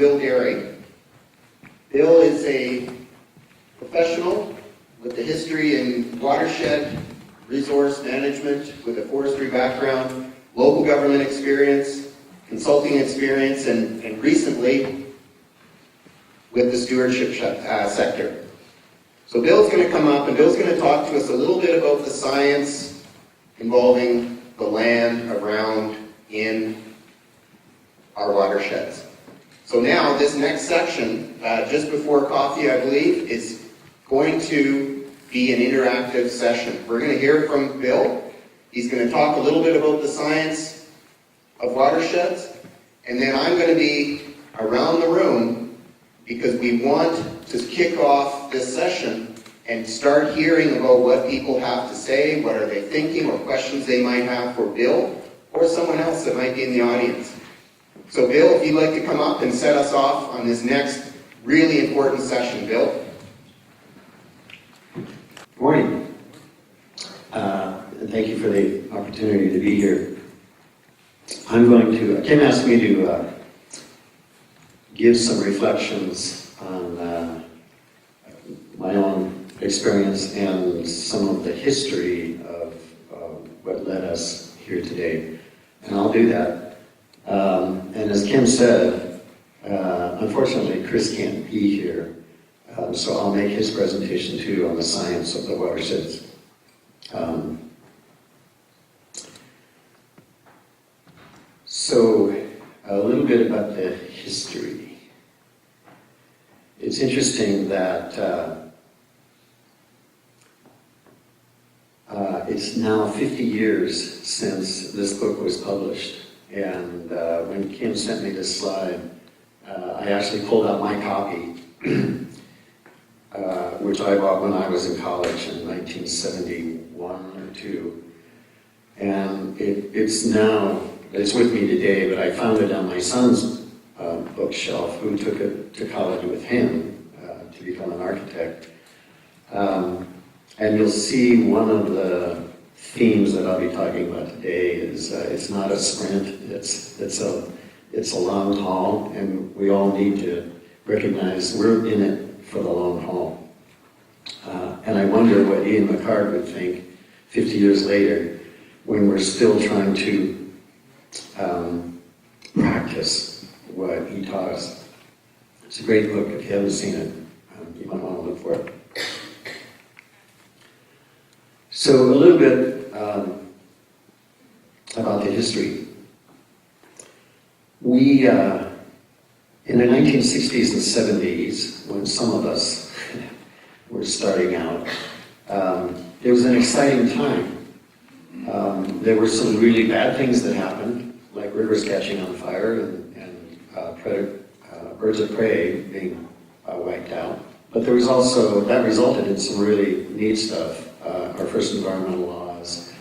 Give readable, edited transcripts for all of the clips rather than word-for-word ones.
Bill Derry. Bill is a professional with a history in watershed resource management with a forestry background, local government experience, consulting experience, and recently with the stewardship sector. So Bill's going to come up and Bill's going to talk to us a little bit about the science involving the land around in our watersheds. So now this next section, just before coffee I believe, is going to be an interactive session. We're going to hear from Bill. He's going to talk a little bit about the science of watersheds, and then I'm going to be around the room because we want to kick off this session and start hearing about what people have to say, what are they thinking, or questions they might have for Bill or someone else that might be in the audience. So Bill, if you'd like to come up and set us off on this next really important session, Bill. Good morning. And thank you for the opportunity to be here. Kim asked me to give some reflections on my own experience and some of the history of what led us here today. And I'll do that. And as Kim said, unfortunately Chris can't be here, so I'll make his presentation too on the science of the watersheds. So a little bit about the history. It's interesting that it's now 50 years since this book was published. And when Kim sent me this slide, I actually pulled out my copy, which I bought when I was in college in 1971 or 2. And it's with me today, but I found it on my son's bookshelf, who took it to college with him to become an architect. And you'll see one of the themes that I'll be talking about today is it's not a sprint, it's a long haul, and we all need to recognize we're in it for the long haul. And I wonder what Ian McHarg would think 50 years later when we're still trying to practice what he taught us. It's a great book. If you haven't seen it, you might want to look for it. So a little bit about the history. We, in the 1960s and 70s, when some of us were starting out, it was an exciting time. There were some really bad things that happened, like rivers catching on fire and birds of prey being wiped out. But there was also, that resulted in some really neat stuff. Our first environmental laws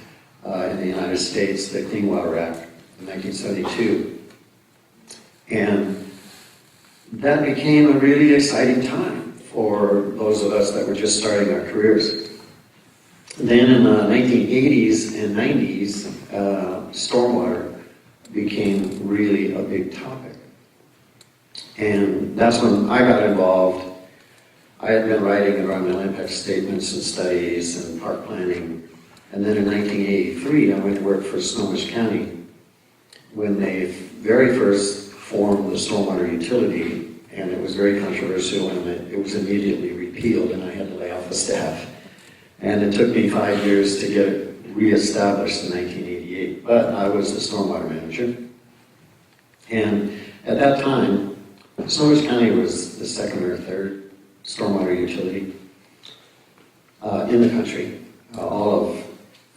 in the United States, the Clean Water Act in 1972. And that became a really exciting time for those of us that were just starting our careers. Then in the 1980s and 90s, stormwater became really a big topic. And that's when I got involved. I had been writing environmental impact statements and studies and park planning. And then in 1983, I went to work for Snohomish County when they very first formed the stormwater utility, and it was very controversial, and it was immediately repealed, and I had to lay off the staff. And it took me 5 years to get it reestablished in 1988, but I was the stormwater manager. And at that time, Snohomish County was the second or third stormwater utility in the country, all of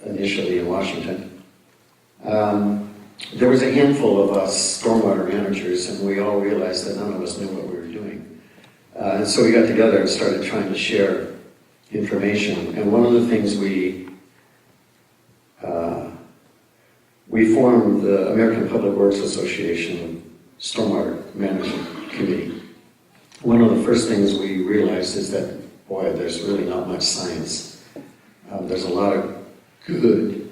initially in Washington. There was a handful of us stormwater managers, and we all realized that none of us knew what we were doing. And so we got together and started trying to share information. And one of the things we formed the American Public Works Association Stormwater Management Committee. One of the first things we realized is that, boy, there's really not much science. There's a lot of good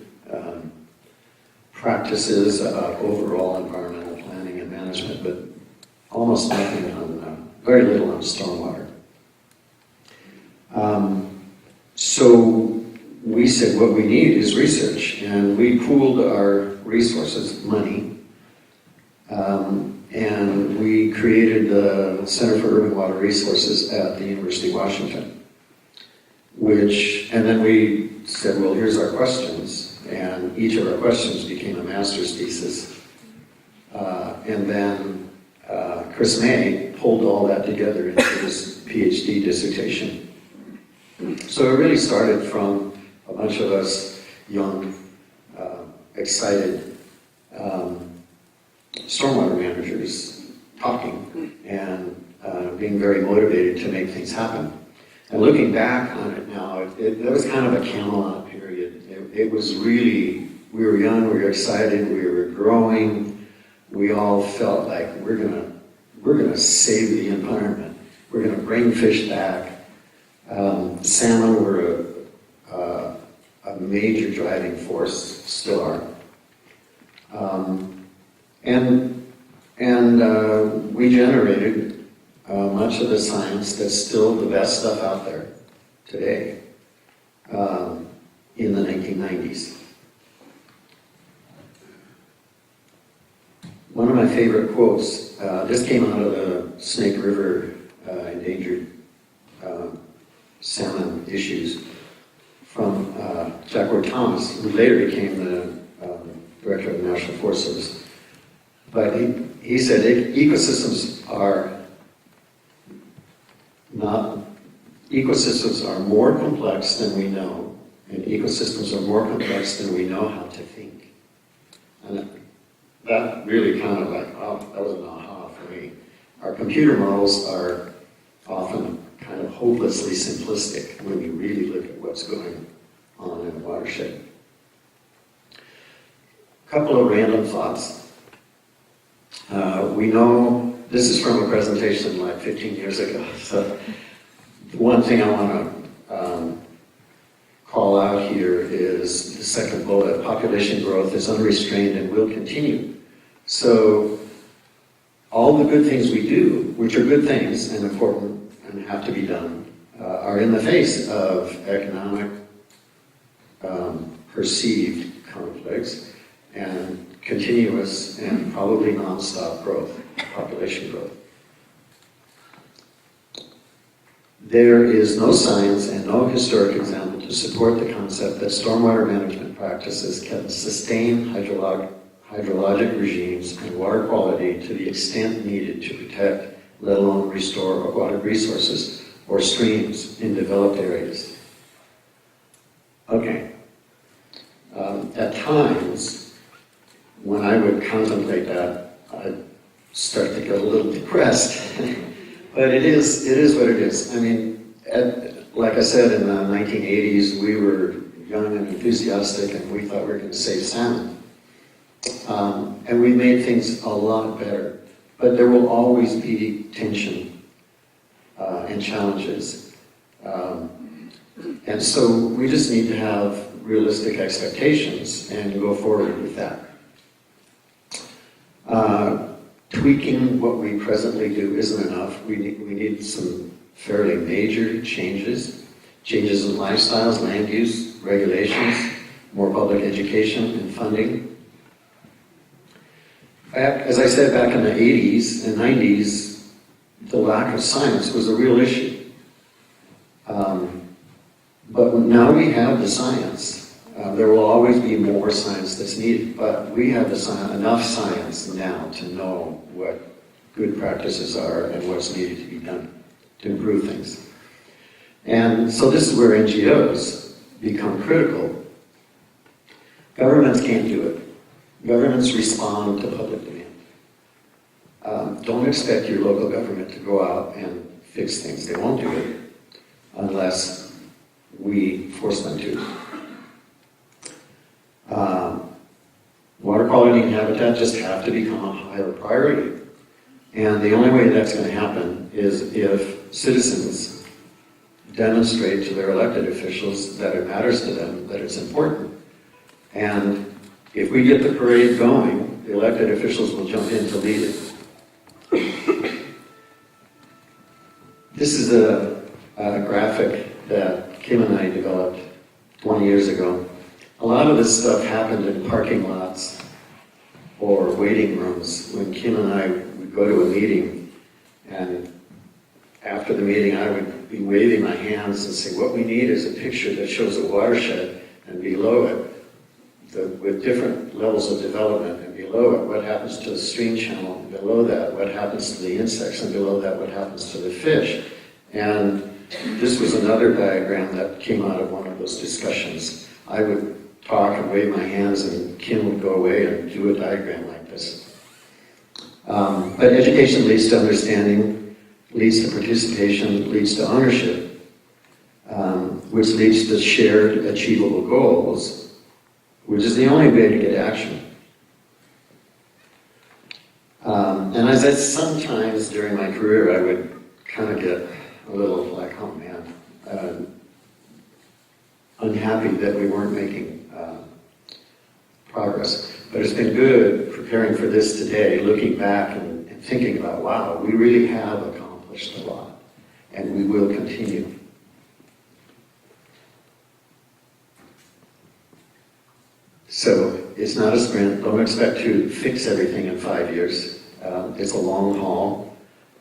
practices about overall environmental planning and management, but almost nothing on, very little on stormwater. So we said what we need is research, and we pooled our resources, money, and we created the Center for Urban Water Resources at the University of Washington, and then we said, well, here's our questions, and each of our questions became a master's thesis. And then Chris May pulled all that together into his PhD dissertation. So it really started from a bunch of us young, excited stormwater managers talking and being very motivated to make things happen. And looking back on it now, that was kind of a Camelot period. It was really, we were young, we were excited, we were growing. We all felt like we're gonna save the environment. We're gonna bring fish back. Salmon were a major driving force, still are. And we generated much of the science that's still the best stuff out there today in the 1990s. One of my favorite quotes, this came out of the Snake River endangered salmon issues from Jack Ward Thomas, who later became the director of the National Forest Service. But he said ecosystems are more complex than we know, and ecosystems are more complex than we know how to think. And that really kind of like, oh, that was an aha for me. Our computer models are often kind of hopelessly simplistic when you really look at what's going on in a watershed. A couple of random thoughts. We know, this is from a presentation like 15 years ago, so the one thing I want to call out here is the second bullet: population growth is unrestrained and will continue. So all the good things we do, which are good things and important and have to be done, are in the face of economic perceived conflicts and continuous and probably non-stop growth, population growth. There is no science and no historic example to support the concept that stormwater management practices can sustain hydrologic regimes and water quality to the extent needed to protect, let alone restore, aquatic resources or streams in developed areas. Okay. At times, when I would contemplate that, I'd start to get a little depressed. But it is what it is. I mean, like I said, in the 1980s, we were young and enthusiastic, and we thought we were going to save salmon. And we made things a lot better. But there will always be tension and challenges. And so we just need to have realistic expectations and go forward with that. Tweaking what we presently do isn't enough. We need some fairly major changes in lifestyles, land use, regulations, more public education and funding. As I said, back in the 80s and 90s, the lack of science was a real issue. But now we have the science. There will always be more science that's needed, but we have enough science now to know what good practices are and what's needed to be done to improve things. And so this is where NGOs become critical. Governments can't do it. Governments respond to public demand. Don't expect your local government to go out and fix things. They won't do it unless we force them to. Water quality and habitat just have to become a higher priority. And the only way that's going to happen is if citizens demonstrate to their elected officials that it matters to them, that it's important. And if we get the parade going, the elected officials will jump in to lead it. This is a graphic that Kim and I developed 20 years ago. A lot of this stuff happened in parking lots or waiting rooms when Kim and I would go to a meeting, and after the meeting I would be waving my hands and say, what we need is a picture that shows a watershed, and below it, with different levels of development, and below it, what happens to the stream channel, and below that, what happens to the insects, and below that, what happens to the fish. And this was another diagram that came out of one of those discussions. I would talk and wave my hands, and Kim would go away and do a diagram like this. But education leads to understanding, leads to participation, leads to ownership, which leads to shared achievable goals, which is the only way to get action. And as I sometimes during my career, I would kind of get a little like, oh man, unhappy that we weren't making progress. But it's been good preparing for this today, looking back and thinking about, wow, we really have accomplished a lot, and we will continue. So it's not a sprint. Don't expect to fix everything in 5 years. It's a long haul.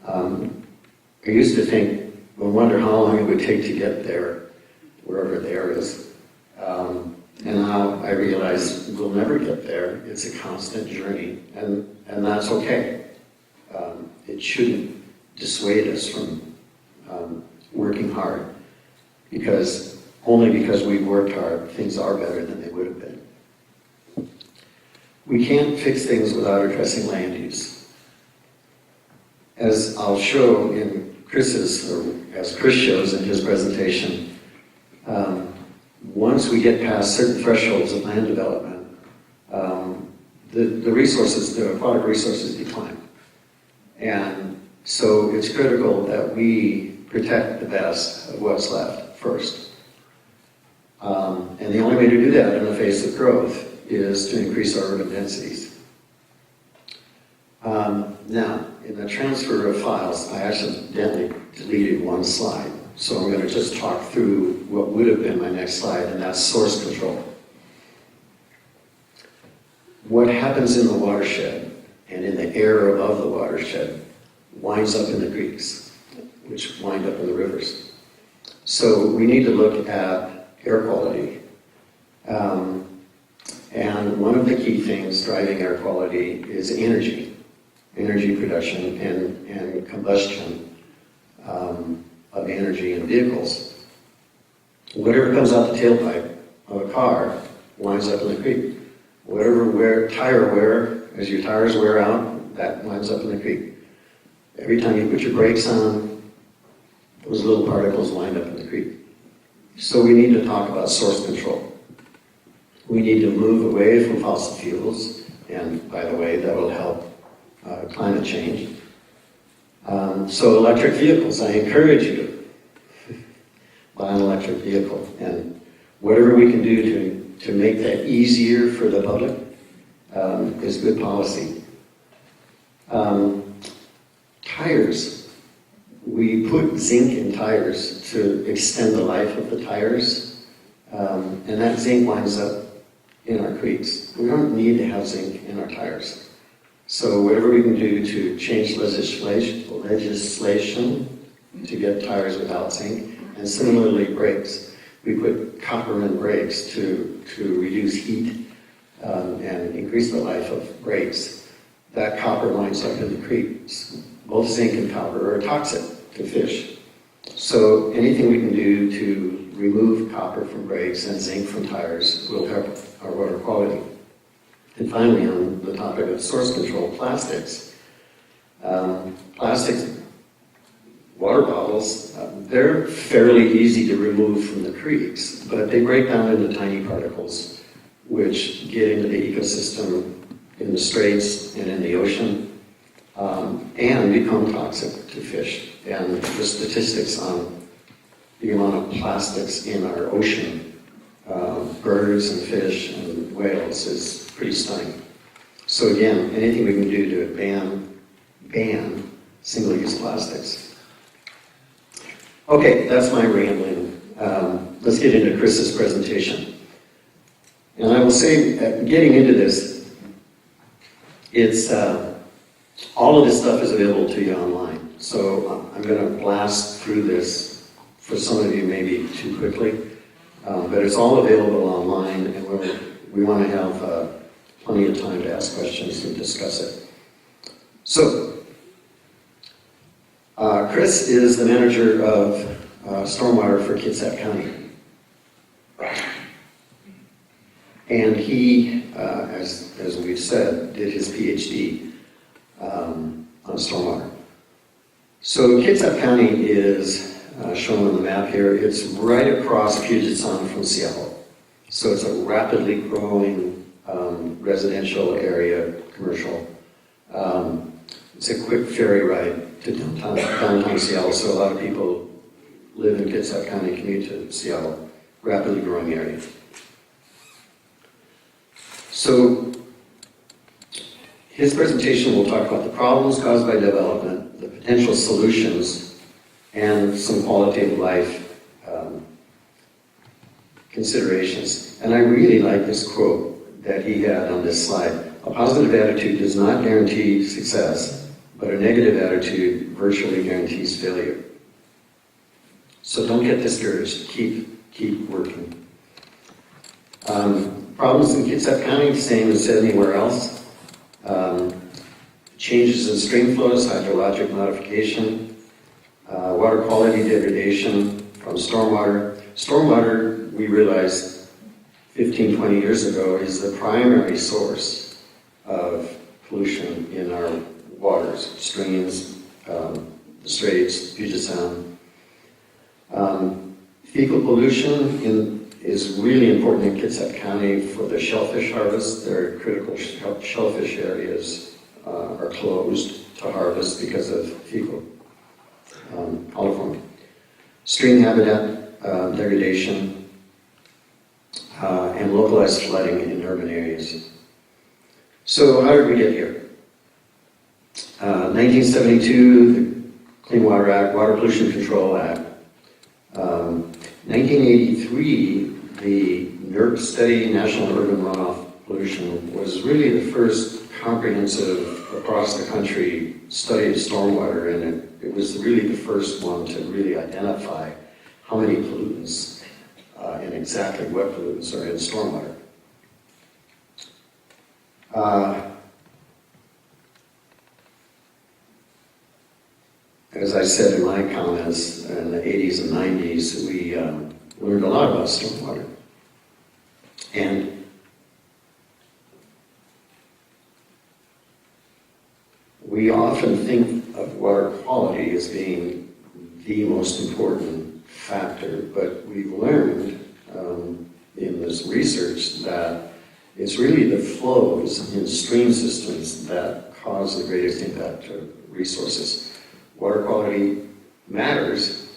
I used to think, I wonder how long it would take to get there, wherever there is. And now I realize we'll never get there. It's a constant journey, and that's okay. It shouldn't dissuade us from working hard, because only because we've worked hard, things are better than they would have been. We can't fix things without addressing land use. As I'll show in Chris's, or as Chris shows in his presentation, once we get past certain thresholds of land development, the resources, the aquatic resources decline. And so it's critical that we protect the best of what's left first. And the only way to do that in the face of growth is to increase our urban densities. Now, in the transfer of files, I accidentally deleted one slide. So I'm going to just talk through what would have been my next slide, and that's source control. What happens in the watershed and in the air above the watershed winds up in the creeks, which wind up in the rivers. So we need to look at air quality. And one of the key things driving air quality is energy production and combustion of energy in vehicles. Whatever comes out the tailpipe of a car winds up in the creek. Whatever tire wear, as your tires wear out, that winds up in the creek. Every time you put your brakes on, those little particles wind up in the creek. So we need to talk about source control. We need to move away from fossil fuels, and by the way, that will help climate change. So electric vehicles, I encourage you to buy an electric vehicle, and whatever we can do to make that easier for the public is good policy. Tires, we put zinc in tires to extend the life of the tires, and that zinc winds up in our creeks. We don't need to have zinc in our tires. So whatever we can do to change legislation to get tires without zinc, and similarly brakes. We put copper in brakes to reduce heat and increase the life of brakes. That copper winds up in the creeks. Both zinc and copper are toxic to fish. So anything we can do to remove copper from brakes and zinc from tires will help our water quality. And finally, on the topic of source control, plastics. Plastics, water bottles, they're fairly easy to remove from the creeks, but they break down into tiny particles, which get into the ecosystem in the straits and in the ocean, and become toxic to fish. And the statistics on the amount of plastics in our ocean, birds and fish and whales, is pretty stunning. So again, anything we can do to ban ban single-use plastics. Okay, that's my rambling. Let's get into Chris's presentation. And I will say, getting into this, it's all of this stuff is available to you online. So I'm going to blast through this for some of you maybe too quickly, but it's all available online, and we want to have plenty of time to ask questions and discuss it. So, Chris is the manager of stormwater for Kitsap County. And he, as we've said, did his PhD on stormwater. So Kitsap County is shown on the map here. It's right across Puget Sound from Seattle. So it's a rapidly growing residential area, commercial. It's a quick ferry ride to downtown Seattle, so a lot of people live in Kitsap County, commute to Seattle, rapidly growing area. So his presentation will talk about the problems caused by development, the potential solutions, and some quality of life considerations. And I really like this quote that he had on this slide. A positive attitude does not guarantee success, but a negative attitude virtually guarantees failure. So don't get discouraged. Keep working. Problems in Kitsap County, same as anywhere else. Changes in stream flows, hydrologic modification, water quality degradation from stormwater. Stormwater, we realized 15, 20 years ago, is the primary source of pollution in our waters, streams, the Straits, Puget Sound. Fecal pollution is really important in Kitsap County for the shellfish harvest. There are critical shellfish areas are closed to harvest because of fecal coliform. Stream habitat degradation and localized flooding in urban areas. So how did we get here? 1972, the Clean Water Act, Water Pollution Control Act. 1983, the NERC study, National Urban Runoff Pollution, was really the first comprehensive, across the country, study of stormwater, and it was really the first one to really identify how many pollutants and exactly what pollutants are in stormwater. As I said in my comments, in the 80s and 90s, we learned a lot about stormwater. And we often think of water quality as being the most important factor, but we've learned in this research that it's really the flows in stream systems that cause the greatest impact to resources. Water quality matters,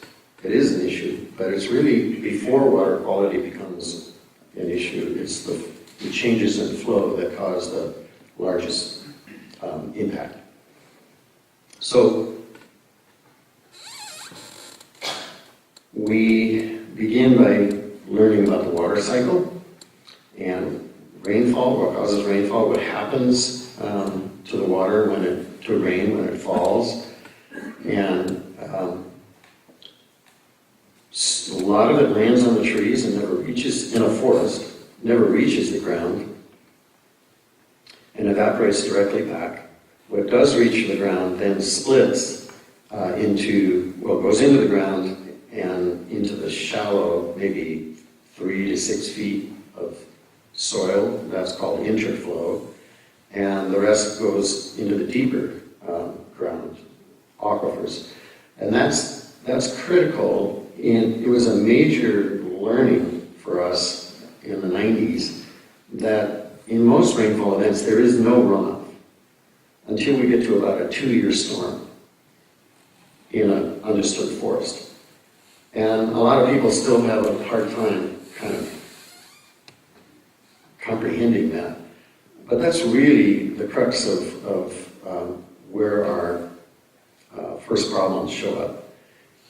it is an issue, but it's really before water quality becomes an issue, it's the changes in flow that cause the largest impact. So we begin by learning about the water cycle and rainfall, what causes rainfall, what happens to the water to rain when it falls. And a lot of it lands on the trees and never reaches, in a forest, never reaches the ground and evaporates directly back. What does reach the ground then splits goes into the ground and into the shallow, maybe 3 to 6 feet of soil, that's called interflow, and the rest goes into the deeper ground, aquifers. And that's critical. It was a major learning for us in the 90s that in most rainfall events there is no runoff until we get to about a 2-year storm in an undisturbed forest. And a lot of people still have a hard time kind of comprehending that. But that's really the crux of where our first problems show up.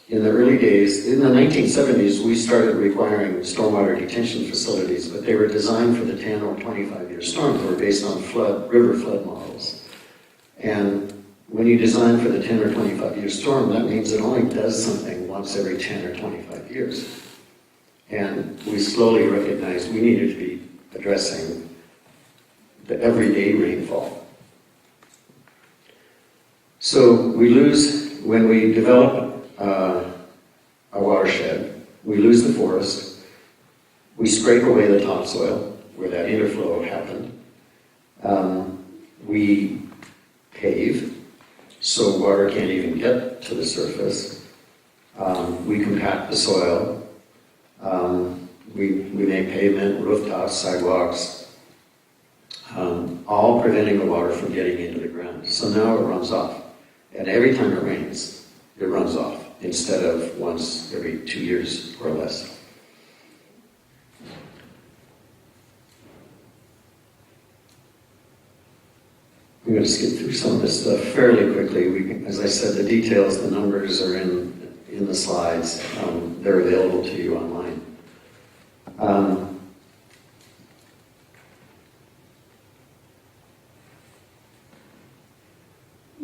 In the early days, in the 1970s, we started requiring stormwater detention facilities, but they were designed for the 10 or 25-year storms. They were based on river flood models. And when you design for the 10 or 25-year storm, that means it only does something once every 10 or 25 years. And we slowly recognized we needed to be addressing the everyday rainfall. So we lose, when we develop a watershed, we lose the forest, we scrape away the topsoil where that interflow happened, we pave so water can't even get to the surface, we compact the soil, we make pavement, rooftops, sidewalks, all preventing the water from getting into the ground. So now it runs off. And every time it rains, it runs off instead of once every 2 years or less. I'm going to skip through some of this stuff fairly quickly. As I said, the details, the numbers are in the slides. They're available to you online.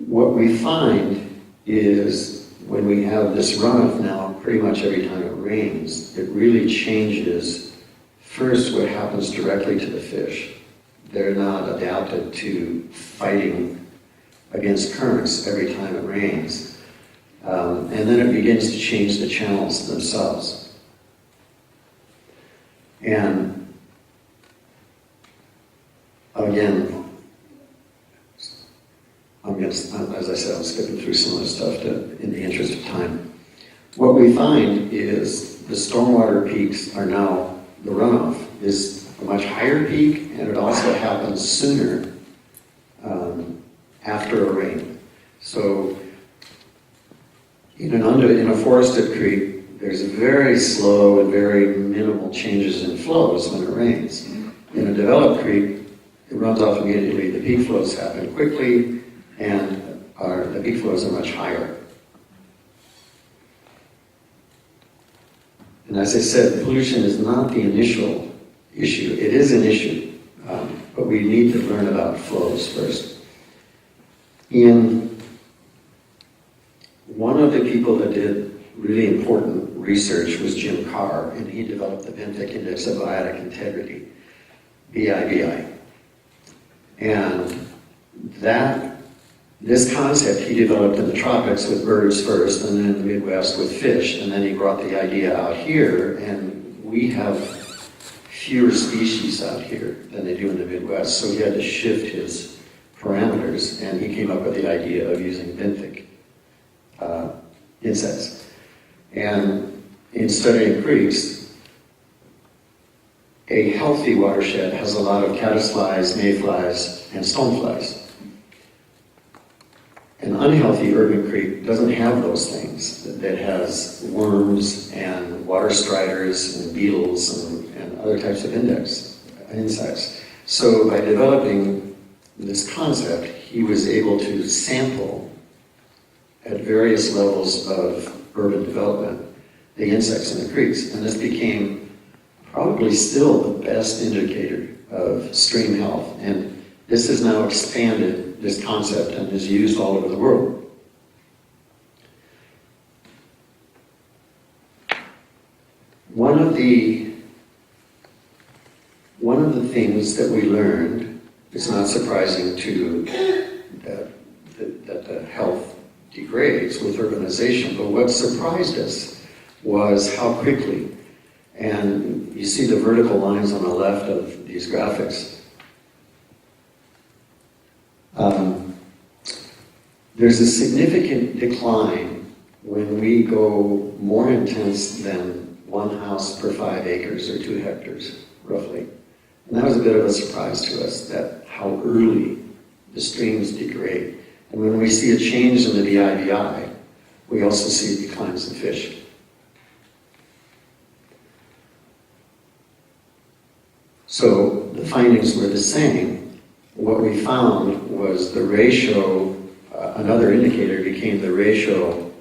What we find is when we have this runoff now, pretty much every time it rains, it really changes first what happens directly to the fish. They're not adapted to fighting against currents every time it rains. And then it begins to change the channels themselves. And again, as I said, I'm skipping through some of this stuff in the interest of time. What we find is the stormwater peaks are now, the runoff is a much higher peak, and it also happens sooner after a rain. So in a forested creek, there's very slow and very minimal changes in flows when it rains. In a developed creek, it runs off immediately. The peak flows happen quickly, and the peak flows are much higher. And as I said, pollution is not the initial issue. It is an issue, but we need to learn about flows first. One of the people that did really important research was Jim Carr, and he developed the benthic index of biotic integrity, BIBI. And this concept he developed in the tropics with birds first, and then in the Midwest with fish, and then he brought the idea out here, and we have fewer species out here than they do in the Midwest, so he had to shift his parameters, and he came up with the idea of using benthic insects. And in studying creeks, a healthy watershed has a lot of caddisflies, mayflies, and stoneflies. An unhealthy urban creek doesn't have those things. That has worms and water striders and beetles and other types of insects. So by developing this concept, he was able to sample at various levels of urban development the insects in the creeks. And this became probably still the best indicator of stream health. And this has now expanded this concept and is used all over the world. One of the things that we learned, it's not surprising that the health degrades with urbanization, but what surprised us was how quickly, and you see the vertical lines on the left of these graphics. There's a significant decline when we go more intense than 1 house per 5 acres or 2 hectares, roughly. And that was a bit of a surprise to us, that how early the streams degrade. And when we see a change in the BIBI, we also see declines in fish. So the findings were the same. What we found was the ratio another indicator became the ratio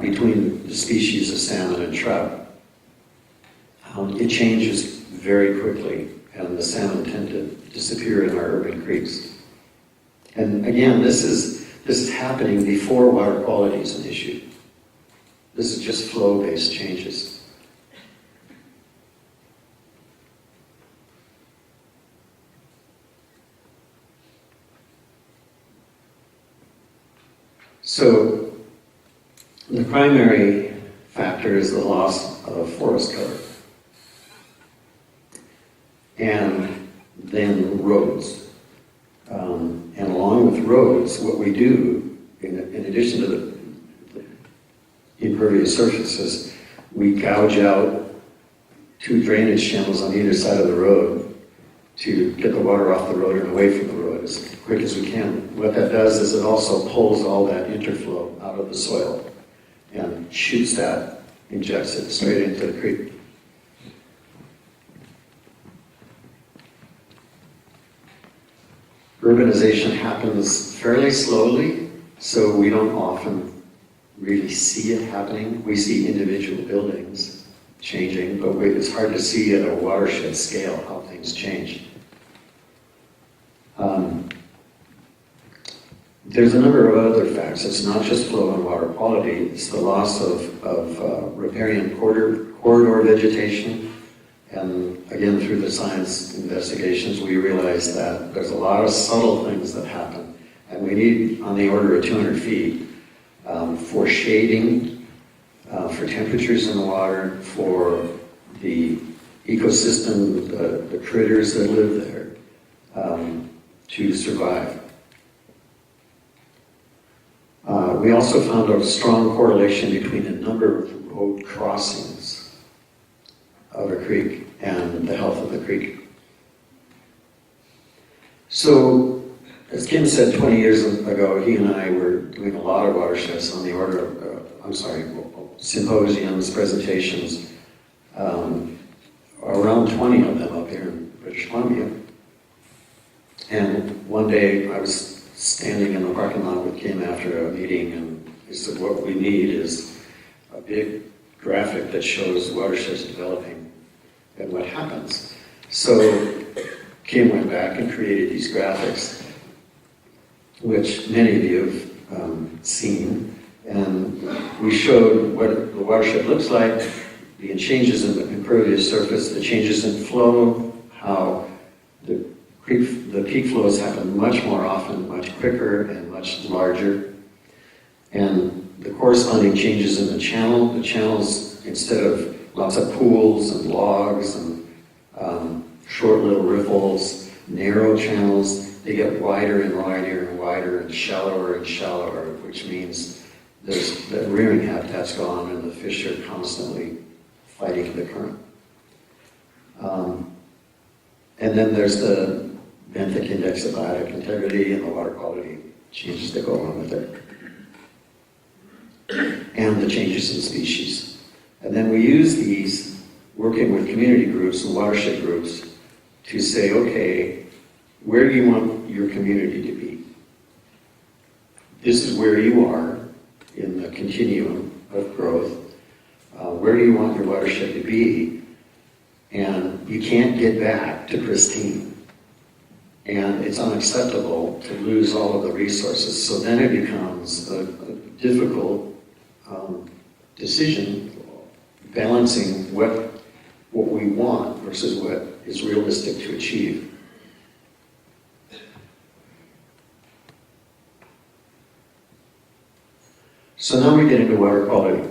between the species of salmon and trout. It changes very quickly, and the salmon tend to disappear in our urban creeks. And again, this is happening before water quality is an issue. This is just flow-based changes. So the primary factor is the loss of forest cover. And then roads. And along with roads, what we do, in addition to the impervious surfaces, we gouge out 2 drainage channels on either side of the road to get the water off the road and away from the road as quick as we can. What that does is it also pulls all that interflow out of the soil and shoots that, injects it straight into the creek. Urbanization happens fairly slowly, so we don't often really see it happening. We see individual buildings changing, but it's hard to see at a watershed scale how things change. There's a number of other facts. It's not just flow and water quality, it's the loss of riparian corridor vegetation. And again, through the science investigations, we realized that there's a lot of subtle things that happen. And we need on the order of 200 feet for shading, for temperatures in the water, for the ecosystem, the critters that live there, to survive. We also found a strong correlation between the number of road crossings of a creek and the health of the creek. So, as Kim said 20 years ago, he and I were doing a lot of watersheds on the order of, symposiums, presentations, around 20 of them up here in British Columbia. And one day I was standing in the parking lot with Kim after a meeting, and he said, what we need is a big graphic that shows watersheds developing and what happens. So Kim went back and created these graphics, which many of you have seen, and we showed what the watershed looks like, the changes in the impervious surface, the changes in flow, how the peak flows happen much more often, much quicker, and much larger. And the corresponding changes in the channel. The channels, instead of lots of pools and logs and short little riffles, narrow channels, they get wider and wider and wider and shallower, which means the rearing habitat's gone and the fish are constantly fighting the current. And then there's the benthic index of biotic integrity and the water quality changes that go along with it. And the changes in species. And then we use these, working with community groups and watershed groups, to say, okay, where do you want your community to be? This is where you are in the continuum of growth. Where do you want your watershed to be? And you can't get back to pristine. And it's unacceptable to lose all of the resources. So then it becomes a difficult decision, balancing what we want versus what is realistic to achieve. So now we get into water quality.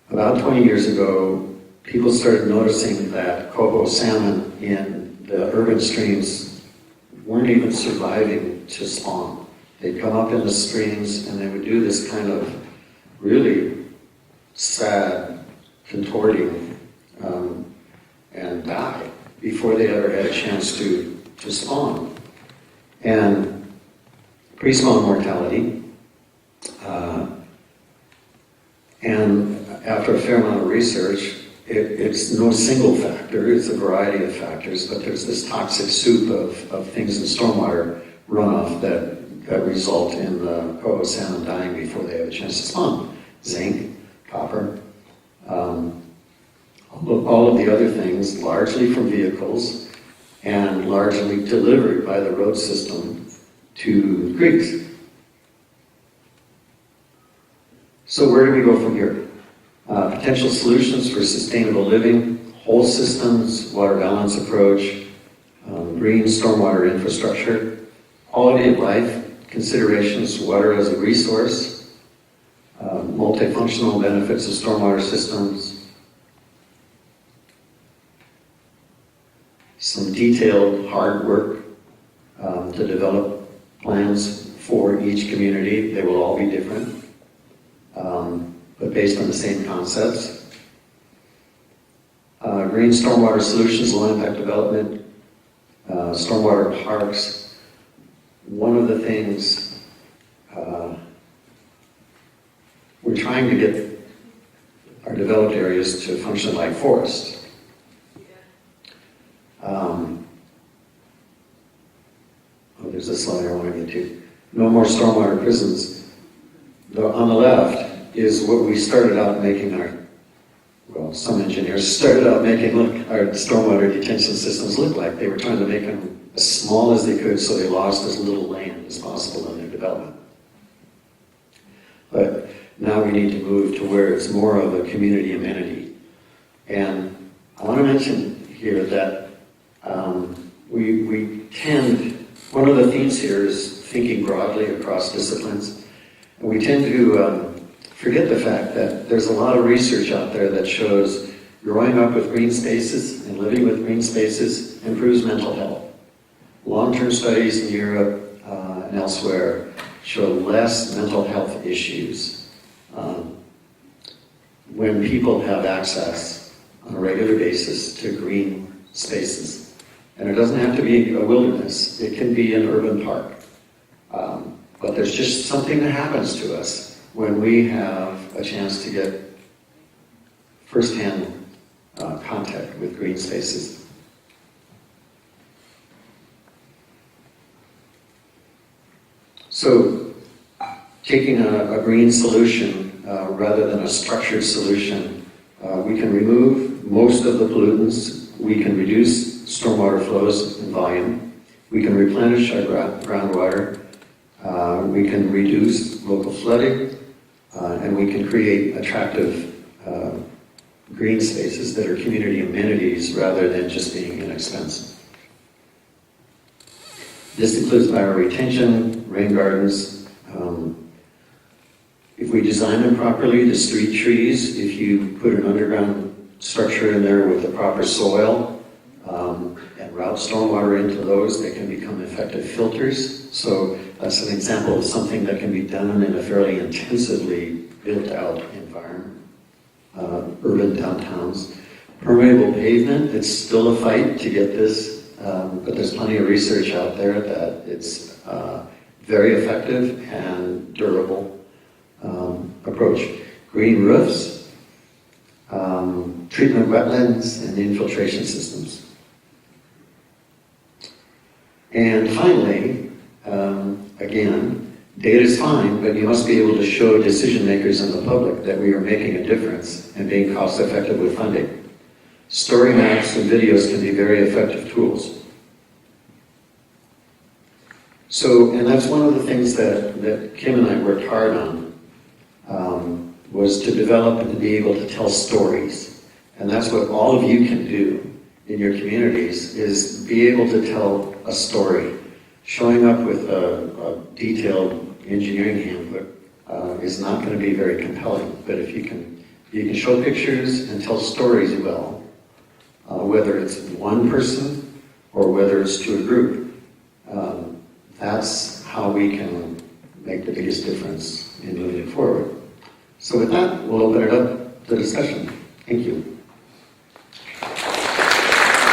About 20 years ago, people started noticing that coho salmon in the urban streams weren't even surviving to spawn. They'd come up in the streams and they would do this kind of really sad contorting and die before they ever had a chance to spawn. And pre-spawn mortality, and after a fair amount of research, it's no single factor, it's a variety of factors, but there's this toxic soup of things in stormwater runoff that that result in the coho salmon dying before they have a chance to spawn. Zinc, copper, all of the other things, largely from vehicles and largely delivered by the road system to creeks. So where do we go from here? Potential solutions for sustainable living, whole systems, water balance approach, green stormwater infrastructure, quality of life, considerations, water as a resource, multifunctional benefits of stormwater systems, some detailed hard work to develop plans for each community. They will all be different, but based on the same concepts. Green stormwater solutions, low impact development, stormwater parks. One of the things we're trying to get our developed areas to function like forests. There's a slide I want to get to. No more stormwater prisons. On the left is what we started out making some engineers started out making our stormwater detention systems look like. They were trying to make them as small as they could so they lost as little land as possible in their development. But now we need to move to where it's more of a community amenity. And I want to mention here that we tend, one of the themes here is thinking broadly across disciplines. And we tend to forget the fact that there's a lot of research out there that shows growing up with green spaces and living with green spaces improves mental health. Long-term studies in Europe and elsewhere show less mental health issues when people have access on a regular basis to green spaces. And it doesn't have to be a wilderness. It can be an urban park. But there's just something that happens to us when we have a chance to get firsthand contact with green spaces. So, taking a green solution rather than a structured solution, we can remove most of the pollutants, we can reduce stormwater flows in volume, we can replenish our groundwater, we can reduce local flooding, and we can create attractive green spaces that are community amenities rather than just being an expense. This includes bioretention, rain gardens. If we design them properly, the street trees, if you put an underground structure in there with the proper soil and route stormwater into those, they can become effective filters. So that's an example of something that can be done in a fairly intensively built-out environment. Urban downtowns. Permeable pavement, it's still a fight to get this, but there's plenty of research out there that it's very effective and durable approach. Green roofs, treatment wetlands, and infiltration systems. And finally, again, data is fine, but you must be able to show decision makers and the public that we are making a difference and being cost effective with funding. Story maps and videos can be very effective tools. So, and that's one of the things that Kim and I worked hard on, was to develop and to be able to tell stories. And that's what all of you can do in your communities, is be able to tell a story. Showing up with a detailed engineering handbook is not going to be very compelling, but if you can show pictures and tell stories well, whether it's one person or whether it's to a group, that's how we can make the biggest difference in moving it forward. So with that, we'll open it up to discussion. Thank you.